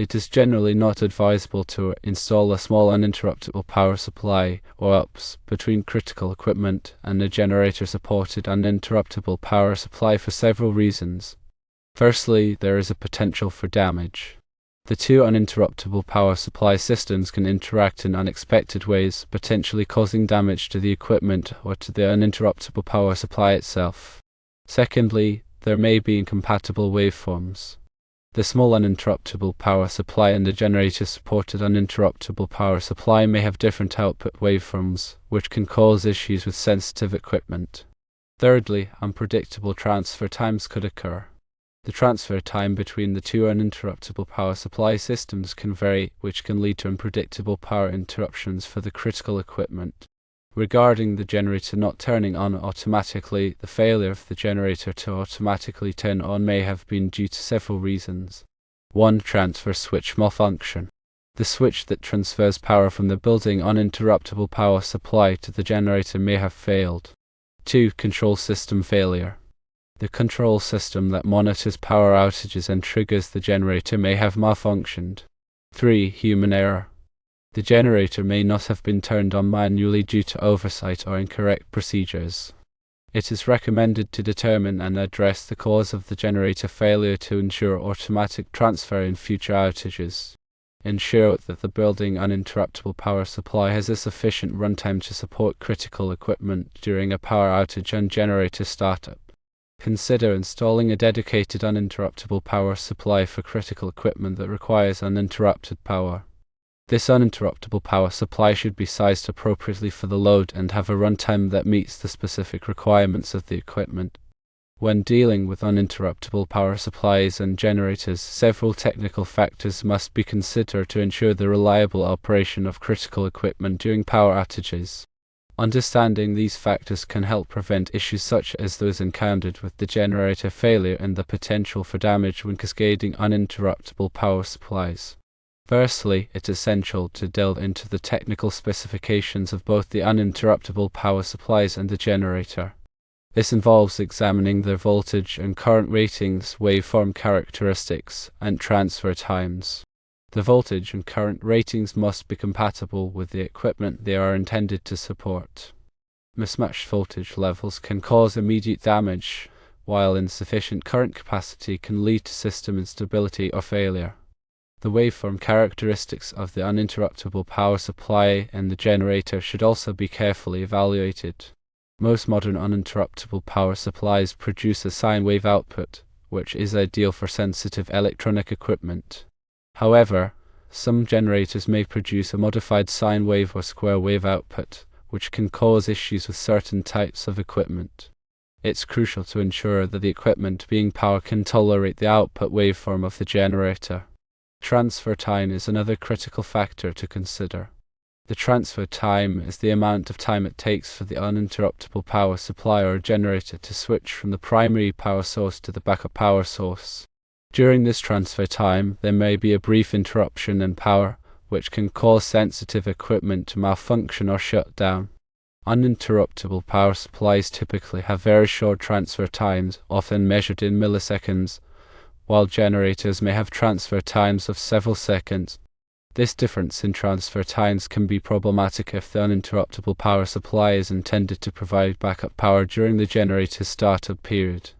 It is generally not advisable to install a small uninterruptible power supply or UPS between critical equipment and a generator-supported uninterruptible power supply for several reasons. Firstly, there is a potential for damage. The two uninterruptible power supply systems can interact in unexpected ways, potentially causing damage to the equipment or to the uninterruptible power supply itself. Secondly, there may be incompatible waveforms. The small uninterruptible power supply and the generator-supported uninterruptible power supply may have different output waveforms, which can cause issues with sensitive equipment. Thirdly, unpredictable transfer times could occur. The transfer time between the two uninterruptible power supply systems can vary, which can lead to unpredictable power interruptions for the critical equipment. Regarding the generator not turning on automatically, the failure of the generator to automatically turn on may have been due to several reasons. 1. Transfer switch malfunction. The switch that transfers power from the building uninterruptible power supply to the generator may have failed. 2. Control system failure. The control system that monitors power outages and triggers the generator may have malfunctioned. 3. Human error. The generator may not have been turned on manually due to oversight or incorrect procedures. It is recommended to determine and address the cause of the generator failure to ensure automatic transfer in future outages. Ensure that the building uninterruptible power supply has a sufficient runtime to support critical equipment during a power outage and generator startup. Consider installing a dedicated uninterruptible power supply for critical equipment that requires uninterrupted power. This uninterruptible power supply should be sized appropriately for the load and have a runtime that meets the specific requirements of the equipment. When dealing with uninterruptible power supplies and generators, several technical factors must be considered to ensure the reliable operation of critical equipment during power outages. Understanding these factors can help prevent issues such as those encountered with the generator failure and the potential for damage when cascading uninterruptible power supplies. Firstly, it's essential to delve into the technical specifications of both the uninterruptible power supplies and the generator. This involves examining their voltage and current ratings, waveform characteristics, and transfer times. The voltage and current ratings must be compatible with the equipment they are intended to support. Mismatched voltage levels can cause immediate damage, while insufficient current capacity can lead to system instability or failure. The waveform characteristics of the uninterruptible power supply and the generator should also be carefully evaluated. Most modern uninterruptible power supplies produce a sine wave output, which is ideal for sensitive electronic equipment. However, some generators may produce a modified sine wave or square wave output, which can cause issues with certain types of equipment. It's crucial to ensure that the equipment being powered can tolerate the output waveform of the generator. Transfer time is another critical factor to consider. The transfer time is the amount of time it takes for the uninterruptible power supply or generator to switch from the primary power source to the backup power source. During this transfer time, there may be a brief interruption in power, which can cause sensitive equipment to malfunction or shut down. Uninterruptible power supplies typically have very short transfer times, often measured in milliseconds, while generators may have transfer times of several seconds. This difference in transfer times can be problematic if the uninterruptible power supply is intended to provide backup power during the generator's startup period.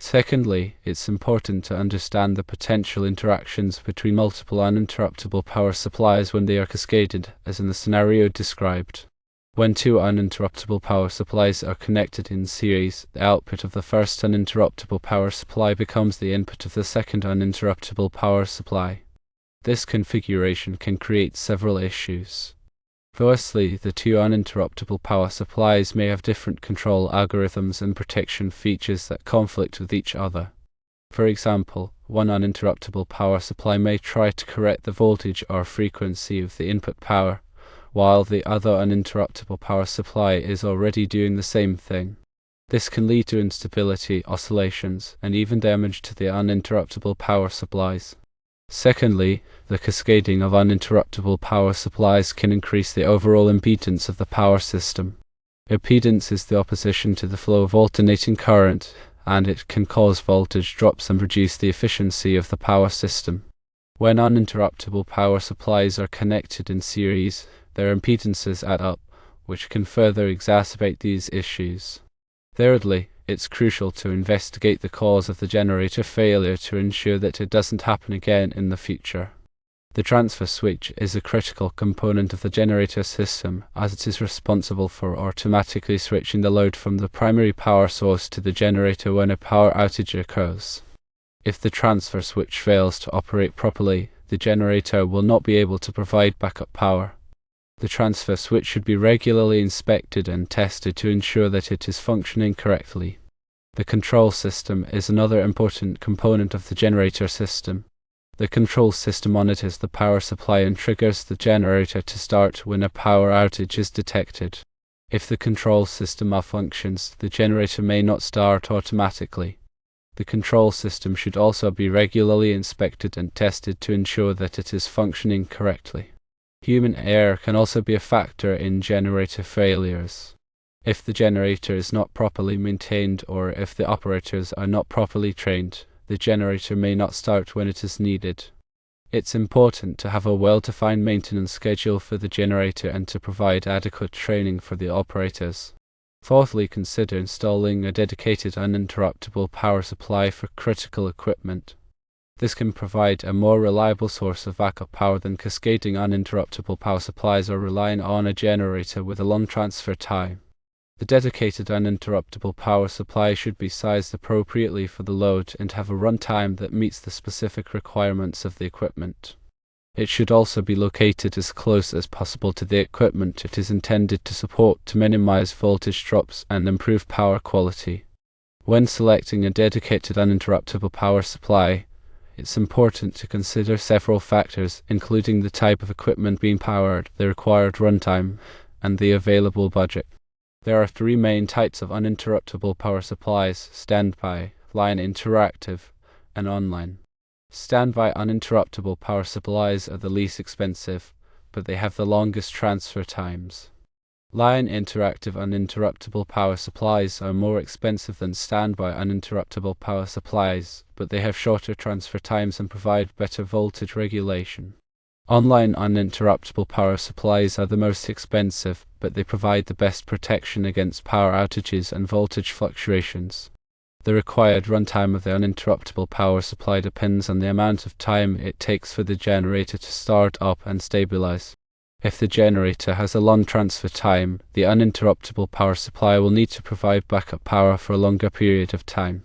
Secondly, it's important to understand the potential interactions between multiple uninterruptible power supplies when they are cascaded, as in the scenario described. When two uninterruptible power supplies are connected in series, the output of the first uninterruptible power supply becomes the input of the second uninterruptible power supply. This configuration can create several issues. Firstly, the two uninterruptible power supplies may have different control algorithms and protection features that conflict with each other. For example, one uninterruptible power supply may try to correct the voltage or frequency of the input power, while the other uninterruptible power supply is already doing the same thing. This can lead to instability, oscillations, and even damage to the uninterruptible power supplies. Secondly, the cascading of uninterruptible power supplies can increase the overall impedance of the power system. Impedance is the opposition to the flow of alternating current, and it can cause voltage drops and reduce the efficiency of the power system. When uninterruptible power supplies are connected in series, their impedances add up, which can further exacerbate these issues. Thirdly, it's crucial to investigate the cause of the generator failure to ensure that it doesn't happen again in the future. The transfer switch is a critical component of the generator system, as it is responsible for automatically switching the load from the primary power source to the generator when a power outage occurs. If the transfer switch fails to operate properly, the generator will not be able to provide backup power. The transfer switch should be regularly inspected and tested to ensure that it is functioning correctly. The control system is another important component of the generator system. The control system monitors the power supply and triggers the generator to start when a power outage is detected. If the control system malfunctions, the generator may not start automatically. The control system should also be regularly inspected and tested to ensure that it is functioning correctly. Human error can also be a factor in generator failures. If the generator is not properly maintained or if the operators are not properly trained, the generator may not start when it is needed. It's important to have a well-defined maintenance schedule for the generator and to provide adequate training for the operators. Fourthly, consider installing a dedicated uninterruptible power supply for critical equipment. This can provide a more reliable source of backup power than cascading uninterruptible power supplies or relying on a generator with a long transfer time. The dedicated uninterruptible power supply should be sized appropriately for the load and have a runtime that meets the specific requirements of the equipment. It should also be located as close as possible to the equipment it is intended to support to minimize voltage drops and improve power quality. When selecting a dedicated uninterruptible power supply, it's important to consider several factors, including the type of equipment being powered, the required runtime, and the available budget. There are three main types of uninterruptible power supplies: standby, line interactive, and online. Standby uninterruptible power supplies are the least expensive, but they have the longest transfer times. Line interactive uninterruptible power supplies are more expensive than standby uninterruptible power supplies, but they have shorter transfer times and provide better voltage regulation. Online uninterruptible power supplies are the most expensive, but they provide the best protection against power outages and voltage fluctuations. The required runtime of the uninterruptible power supply depends on the amount of time it takes for the generator to start up and stabilize. If the generator has a long transfer time, the uninterruptible power supply will need to provide backup power for a longer period of time.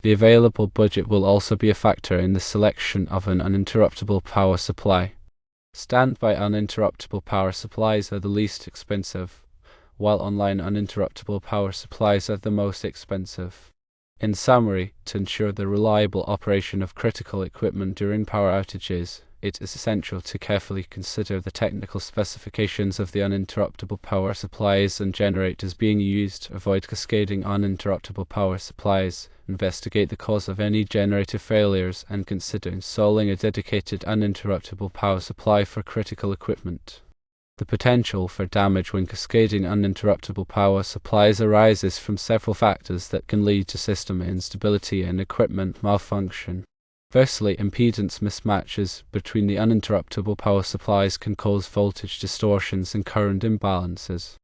The available budget will also be a factor in the selection of an uninterruptible power supply. Standby uninterruptible power supplies are the least expensive, while online uninterruptible power supplies are the most expensive. In summary, to ensure the reliable operation of critical equipment during power outages, it is essential to carefully consider the technical specifications of the uninterruptible power supplies and generators being used, avoid cascading uninterruptible power supplies, investigate the cause of any generator failures, and consider installing a dedicated uninterruptible power supply for critical equipment. The potential for damage when cascading uninterruptible power supplies arises from several factors that can lead to system instability and equipment malfunction. Firstly, impedance mismatches between the uninterruptible power supplies can cause voltage distortions and current imbalances.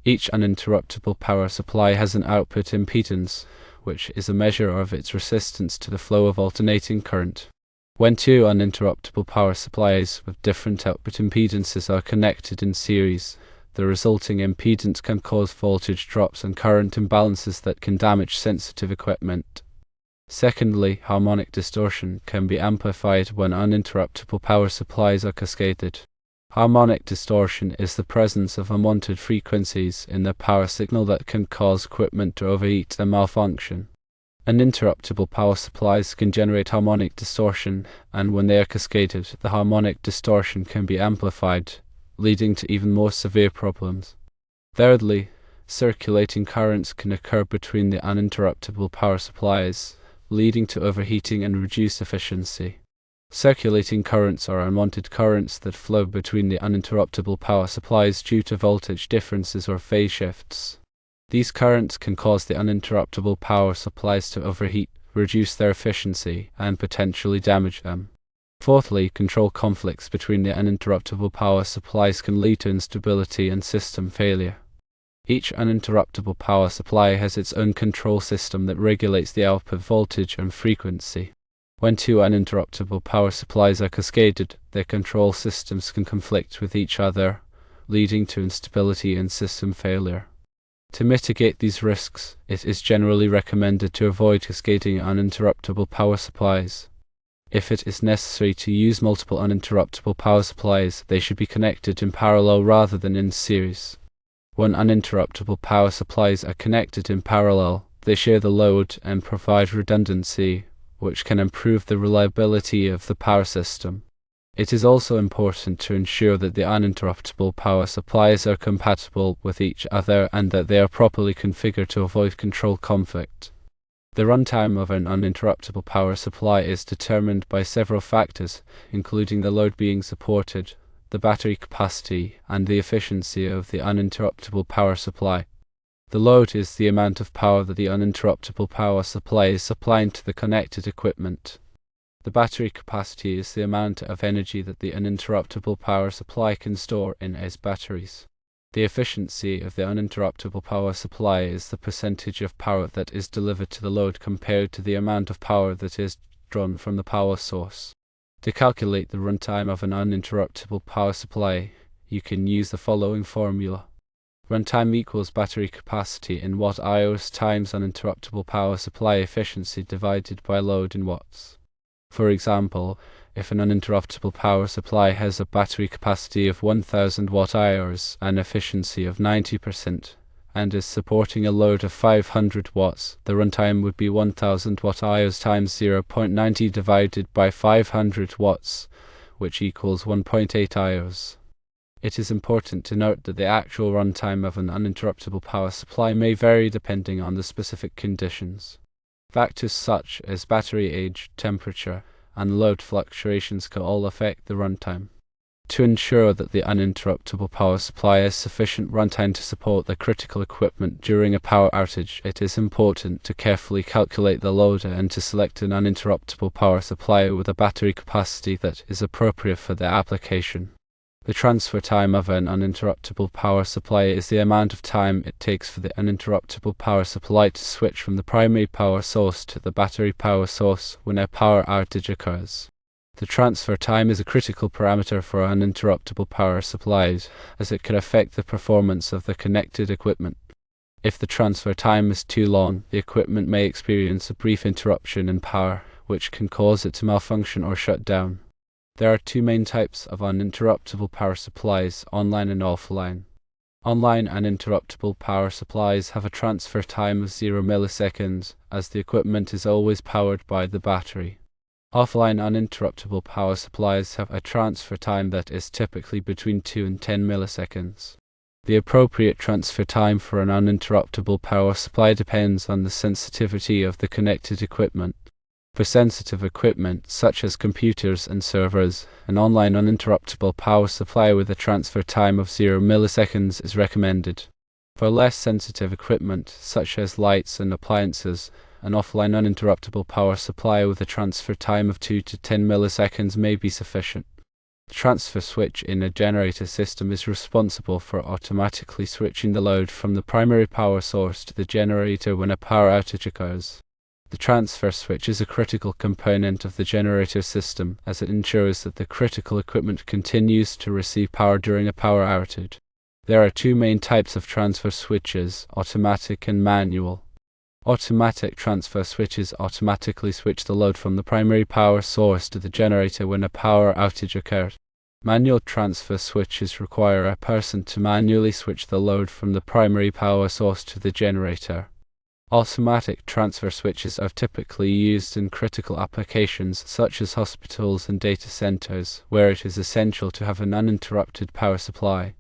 Each uninterruptible power supply has an output impedance, which is a measure of its resistance to the flow of alternating current. When two uninterruptible power supplies with different output impedances are connected in series, the resulting impedance can cause voltage drops and current imbalances that can damage sensitive equipment. Secondly, harmonic distortion can be amplified when uninterruptible power supplies are cascaded. Harmonic distortion is the presence of unwanted frequencies in the power signal that can cause equipment to overheat and malfunction. Uninterruptible power supplies can generate harmonic distortion, and when they are cascaded, the harmonic distortion can be amplified, leading to even more severe problems. Thirdly, circulating currents can occur between the uninterruptible power supplies, leading to overheating and reduced efficiency. Circulating currents are unwanted currents that flow between the uninterruptible power supplies due to voltage differences or phase shifts. These currents can cause the uninterruptible power supplies to overheat, reduce their efficiency, and potentially damage them. Fourthly, control conflicts between the uninterruptible power supplies can lead to instability and system failure. Each uninterruptible power supply has its own control system that regulates the output voltage and frequency. When two uninterruptible power supplies are cascaded, their control systems can conflict with each other, leading to instability and system failure. To mitigate these risks, it is generally recommended to avoid cascading uninterruptible power supplies. If it is necessary to use multiple uninterruptible power supplies, they should be connected in parallel rather than in series. When uninterruptible power supplies are connected in parallel, they share the load and provide redundancy, which can improve the reliability of the power system. It is also important to ensure that the uninterruptible power supplies are compatible with each other and that they are properly configured to avoid control conflict. The runtime of an uninterruptible power supply is determined by several factors, including the load being supported, the battery capacity, and the efficiency of the uninterruptible power supply. The load is the amount of power that the uninterruptible power supply is supplying to the connected equipment. The battery capacity is the amount of energy that the uninterruptible power supply can store in its batteries. The efficiency of the uninterruptible power supply is the percentage of power that is delivered to the load compared to the amount of power that is drawn from the power source. To calculate the runtime of an uninterruptible power supply, you can use the following formula. Runtime equals battery capacity in watt-hours times uninterruptible power supply efficiency divided by load in watts. For example, if an uninterruptible power supply has a battery capacity of 1000 watt-hours and efficiency of 90%, and is supporting a load of 500 watts, the runtime would be 1000 watt-hours times 0.90 divided by 500 watts, which equals 1.8 hours. It is important to note that the actual runtime of an uninterruptible power supply may vary depending on the specific conditions. Factors such as battery age, temperature, and load fluctuations can all affect the runtime. To ensure that the uninterruptible power supply has sufficient runtime to support the critical equipment during a power outage, it is important to carefully calculate the load and to select an uninterruptible power supply with a battery capacity that is appropriate for the application. The transfer time of an uninterruptible power supply is the amount of time it takes for the uninterruptible power supply to switch from the primary power source to the battery power source when a power outage occurs. The transfer time is a critical parameter for uninterruptible power supplies, as it can affect the performance of the connected equipment. If the transfer time is too long, the equipment may experience a brief interruption in power, which can cause it to malfunction or shut down. There are two main types of uninterruptible power supplies, online and offline. Online uninterruptible power supplies have a transfer time of 0 milliseconds, as the equipment is always powered by the battery. Offline uninterruptible power supplies have a transfer time that is typically between 2 and 10 milliseconds. The appropriate transfer time for an uninterruptible power supply depends on the sensitivity of the connected equipment. For sensitive equipment, such as computers and servers, an online uninterruptible power supply with a transfer time of 0 milliseconds is recommended. For less sensitive equipment, such as lights and appliances, an offline uninterruptible power supply with a transfer time of 2 to 10 milliseconds may be sufficient. The transfer switch in a generator system is responsible for automatically switching the load from the primary power source to the generator when a power outage occurs. The transfer switch is a critical component of the generator system, as it ensures that the critical equipment continues to receive power during a power outage. There are two main types of transfer switches, automatic and manual. Automatic transfer switches automatically switch the load from the primary power source to the generator when a power outage occurs. Manual transfer switches require a person to manually switch the load from the primary power source to the generator. Automatic transfer switches are typically used in critical applications such as hospitals and data centers, where it is essential to have an uninterrupted power supply.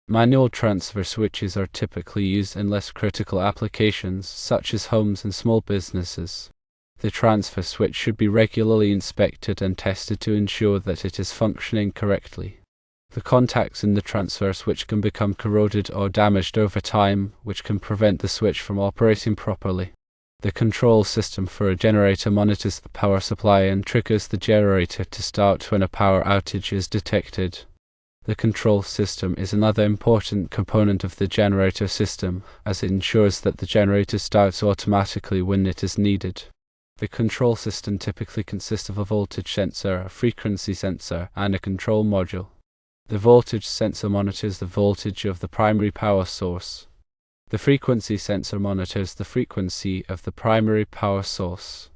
Manual transfer switches are typically used in less critical applications such as homes and small businesses. The transfer switch should be regularly inspected and tested to ensure that it is functioning correctly. The contacts in the transfer switch can become corroded or damaged over time, which can prevent the switch from operating properly. The control system for a generator monitors the power supply and triggers the generator to start when a power outage is detected. The control system is another important component of the generator system, as it ensures that the generator starts automatically when it is needed. The control system typically consists of a voltage sensor, a frequency sensor, and a control module. The voltage sensor monitors the voltage of the primary power source. The frequency sensor monitors the frequency of the primary power source.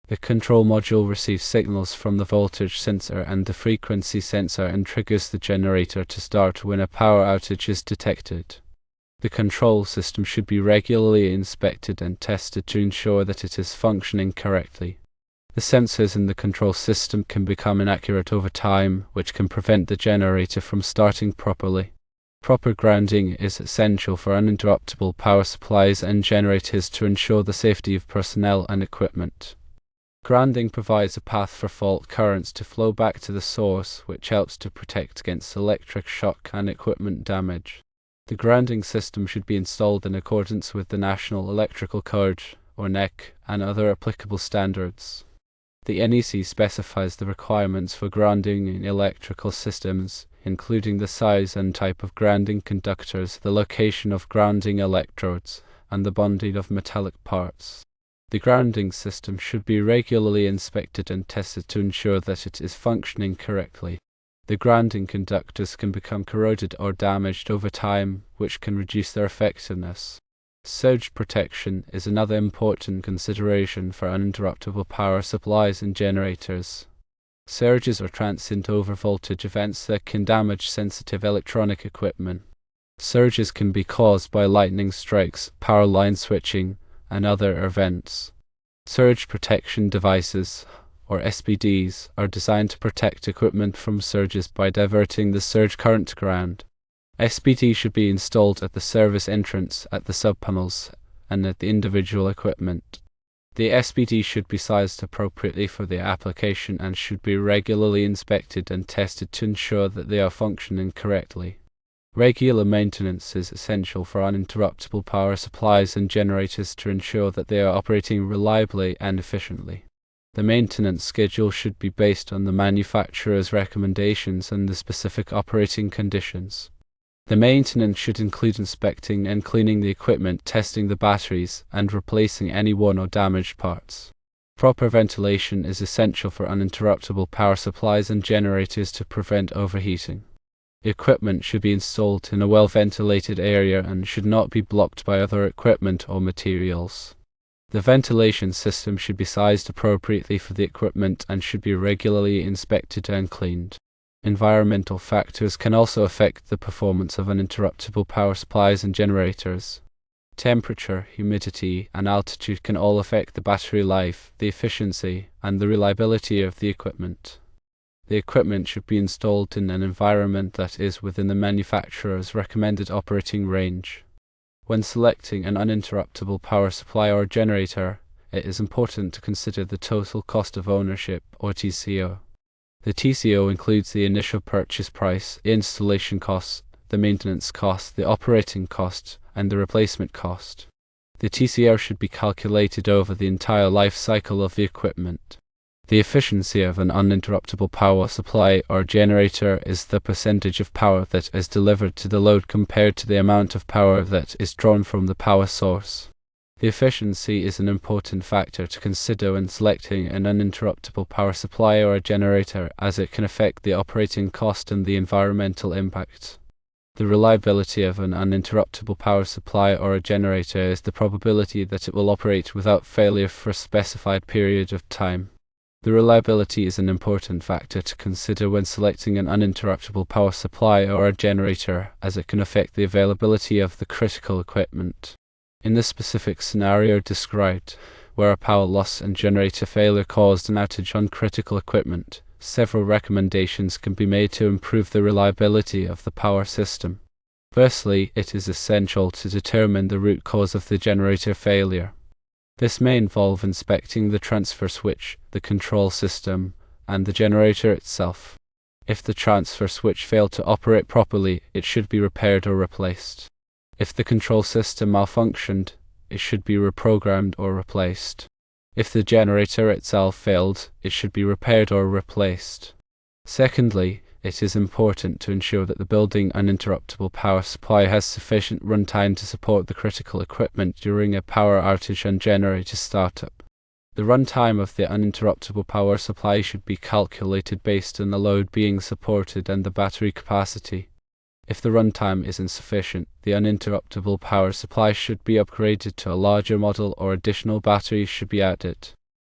The control module receives signals from the voltage sensor and the frequency sensor and triggers the generator to start when a power outage is detected. The control system should be regularly inspected and tested to ensure that it is functioning correctly. The sensors in the control system can become inaccurate over time, which can prevent the generator from starting properly. Proper grounding is essential for uninterruptible power supplies and generators to ensure the safety of personnel and equipment. Grounding provides a path for fault currents to flow back to the source, which helps to protect against electric shock and equipment damage. The grounding system should be installed in accordance with the National Electrical Code, or NEC, and other applicable standards. The NEC specifies the requirements for grounding in electrical systems, including the size and type of grounding conductors, the location of grounding electrodes, and the bonding of metallic parts. The grounding system should be regularly inspected and tested to ensure that it is functioning correctly. The grounding conductors can become corroded or damaged over time, which can reduce their effectiveness. Surge protection is another important consideration for uninterruptible power supplies and generators. Surges are transient overvoltage events that can damage sensitive electronic equipment. Surges can be caused by lightning strikes, power line switching, and other events. Surge protection devices, or SPDs, are designed to protect equipment from surges by diverting the surge current to ground. SPD should be installed at the service entrance, at the subpanels, and at the individual equipment. The SPD should be sized appropriately for the application and should be regularly inspected and tested to ensure that they are functioning correctly. Regular maintenance is essential for uninterruptible power supplies and generators to ensure that they are operating reliably and efficiently. The maintenance schedule should be based on the manufacturer's recommendations and the specific operating conditions. The maintenance should include inspecting and cleaning the equipment, testing the batteries, and replacing any worn or damaged parts. Proper ventilation is essential for uninterruptible power supplies and generators to prevent overheating. The equipment should be installed in a well-ventilated area and should not be blocked by other equipment or materials. The ventilation system should be sized appropriately for the equipment and should be regularly inspected and cleaned. Environmental factors can also affect the performance of uninterruptible power supplies and generators. Temperature, humidity, and altitude can all affect the battery life, the efficiency, and the reliability of the equipment. The equipment should be installed in an environment that is within the manufacturer's recommended operating range. When selecting an uninterruptible power supply or generator, it is important to consider the total cost of ownership, or TCO. The TCO includes the initial purchase price, the installation costs, the maintenance cost, the operating cost, and the replacement cost. The TCO should be calculated over the entire life cycle of the equipment. The efficiency of an uninterruptible power supply or generator is the percentage of power that is delivered to the load compared to the amount of power that is drawn from the power source. The efficiency is an important factor to consider when selecting an uninterruptible power supply or a generator, as it can affect the operating cost and the environmental impact. The reliability of an uninterruptible power supply or a generator is the probability that it will operate without failure for a specified period of time. The reliability is an important factor to consider when selecting an uninterruptible power supply or a generator, as it can affect the availability of the critical equipment. In the specific scenario described, where a power loss and generator failure caused an outage on critical equipment, several recommendations can be made to improve the reliability of the power system. Firstly, it is essential to determine the root cause of the generator failure. This may involve inspecting the transfer switch, the control system, and the generator itself. If the transfer switch failed to operate properly, it should be repaired or replaced. If the control system malfunctioned, it should be reprogrammed or replaced. If the generator itself failed, it should be repaired or replaced. Secondly, it is important to ensure that the building uninterruptible power supply has sufficient runtime to support the critical equipment during a power outage and generator startup. The runtime of the uninterruptible power supply should be calculated based on the load being supported and the battery capacity. If the runtime is insufficient, the uninterruptible power supply should be upgraded to a larger model or additional batteries should be added.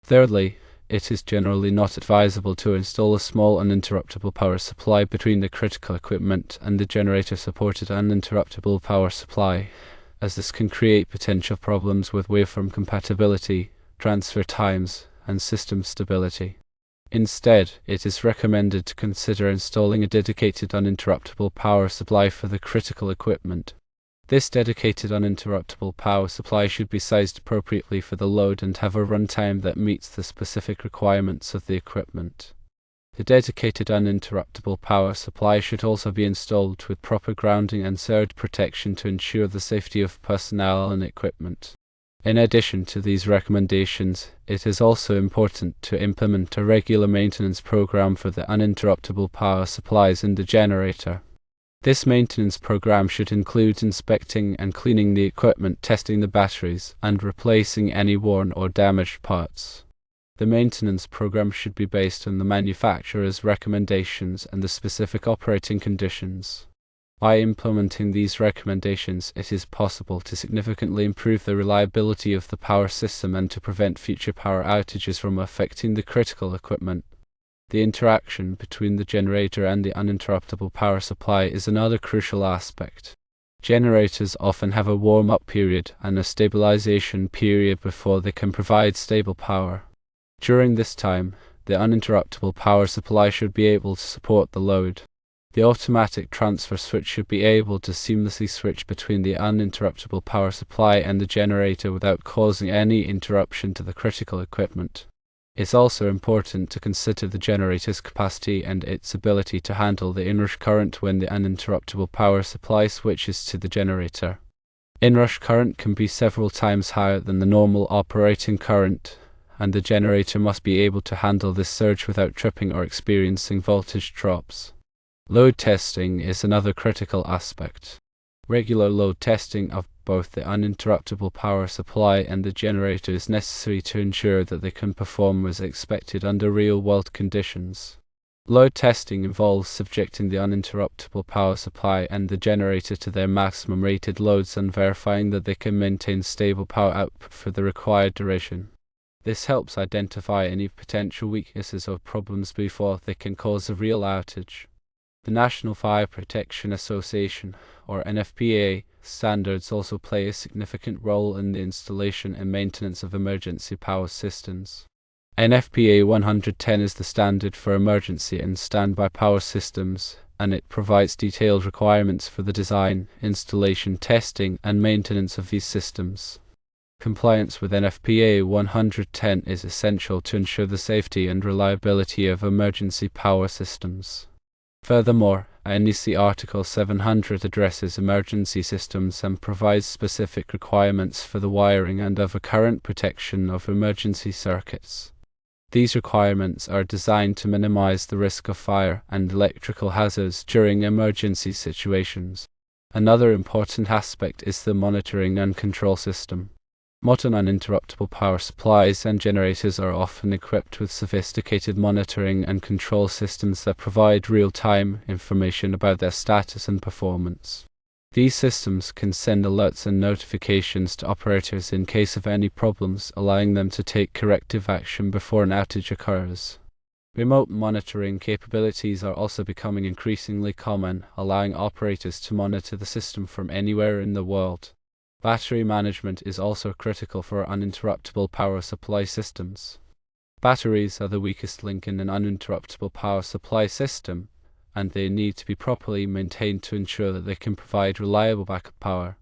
Thirdly, it is generally not advisable to install a small uninterruptible power supply between the critical equipment and the generator-supported uninterruptible power supply, as this can create potential problems with waveform compatibility, transfer times, and system stability. Instead, it is recommended to consider installing a dedicated uninterruptible power supply for the critical equipment. This dedicated uninterruptible power supply should be sized appropriately for the load and have a runtime that meets the specific requirements of the equipment. The dedicated uninterruptible power supply should also be installed with proper grounding and surge protection to ensure the safety of personnel and equipment. In addition to these recommendations, it is also important to implement a regular maintenance program for the uninterruptible power supplies in the generator. This maintenance program should include inspecting and cleaning the equipment, testing the batteries, and replacing any worn or damaged parts. The maintenance program should be based on the manufacturer's recommendations and the specific operating conditions. By implementing these recommendations, it is possible to significantly improve the reliability of the power system and to prevent future power outages from affecting the critical equipment. The interaction between the generator and the uninterruptible power supply is another crucial aspect. Generators often have a warm-up period and a stabilization period before they can provide stable power. During this time, the uninterruptible power supply should be able to support the load. The automatic transfer switch should be able to seamlessly switch between the uninterruptible power supply and the generator without causing any interruption to the critical equipment. It's also important to consider the generator's capacity and its ability to handle the inrush current when the uninterruptible power supply switches to the generator. Inrush current can be several times higher than the normal operating current, and the generator must be able to handle this surge without tripping or experiencing voltage drops. Load testing is another critical aspect. Regular load testing of both the uninterruptible power supply and the generator is necessary to ensure that they can perform as expected under real-world conditions. Load testing involves subjecting the uninterruptible power supply and the generator to their maximum rated loads and verifying that they can maintain stable power output for the required duration. This helps identify any potential weaknesses or problems before they can cause a real outage. The National Fire Protection Association, or NFPA, standards also play a significant role in the installation and maintenance of emergency power systems. NFPA 110 is the standard for emergency and standby power systems, and it provides detailed requirements for the design, installation, testing, and maintenance of these systems. Compliance with NFPA 110 is essential to ensure the safety and reliability of emergency power systems. Furthermore, NEC Article 700 addresses emergency systems and provides specific requirements for the wiring and other current protection of emergency circuits. These requirements are designed to minimize the risk of fire and electrical hazards during emergency situations. Another important aspect is the monitoring and control system. Modern uninterruptible power supplies and generators are often equipped with sophisticated monitoring and control systems that provide real-time information about their status and performance. These systems can send alerts and notifications to operators in case of any problems, allowing them to take corrective action before an outage occurs. Remote monitoring capabilities are also becoming increasingly common, allowing operators to monitor the system from anywhere in the world. Battery management is also critical for uninterruptible power supply systems. Batteries are the weakest link in an uninterruptible power supply system, and they need to be properly maintained to ensure that they can provide reliable backup power.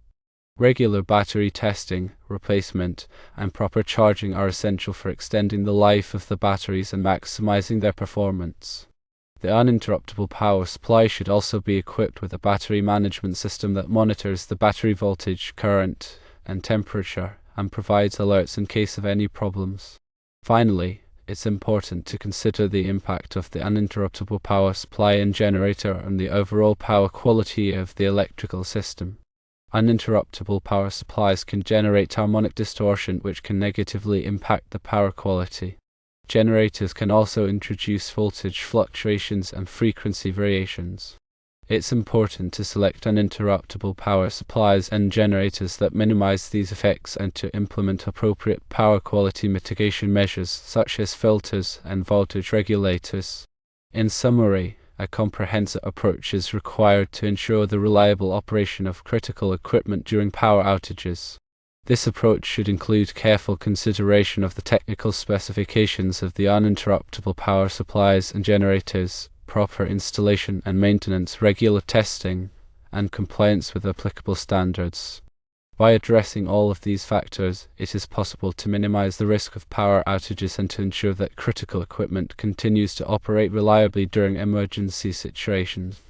Regular battery testing, replacement, and proper charging are essential for extending the life of the batteries and maximizing their performance. The uninterruptible power supply should also be equipped with a battery management system that monitors the battery voltage, current, and temperature, and provides alerts in case of any problems. Finally, it's important to consider the impact of the uninterruptible power supply and generator on the overall power quality of the electrical system. Uninterruptible power supplies can generate harmonic distortion, which can negatively impact the power quality. Generators can also introduce voltage fluctuations and frequency variations. It's important to select uninterruptible power supplies and generators that minimize these effects and to implement appropriate power quality mitigation measures such as filters and voltage regulators. In summary, a comprehensive approach is required to ensure the reliable operation of critical equipment during power outages. This approach should include careful consideration of the technical specifications of the uninterruptible power supplies and generators, proper installation and maintenance, regular testing, and compliance with applicable standards. By addressing all of these factors, it is possible to minimize the risk of power outages and to ensure that critical equipment continues to operate reliably during emergency situations.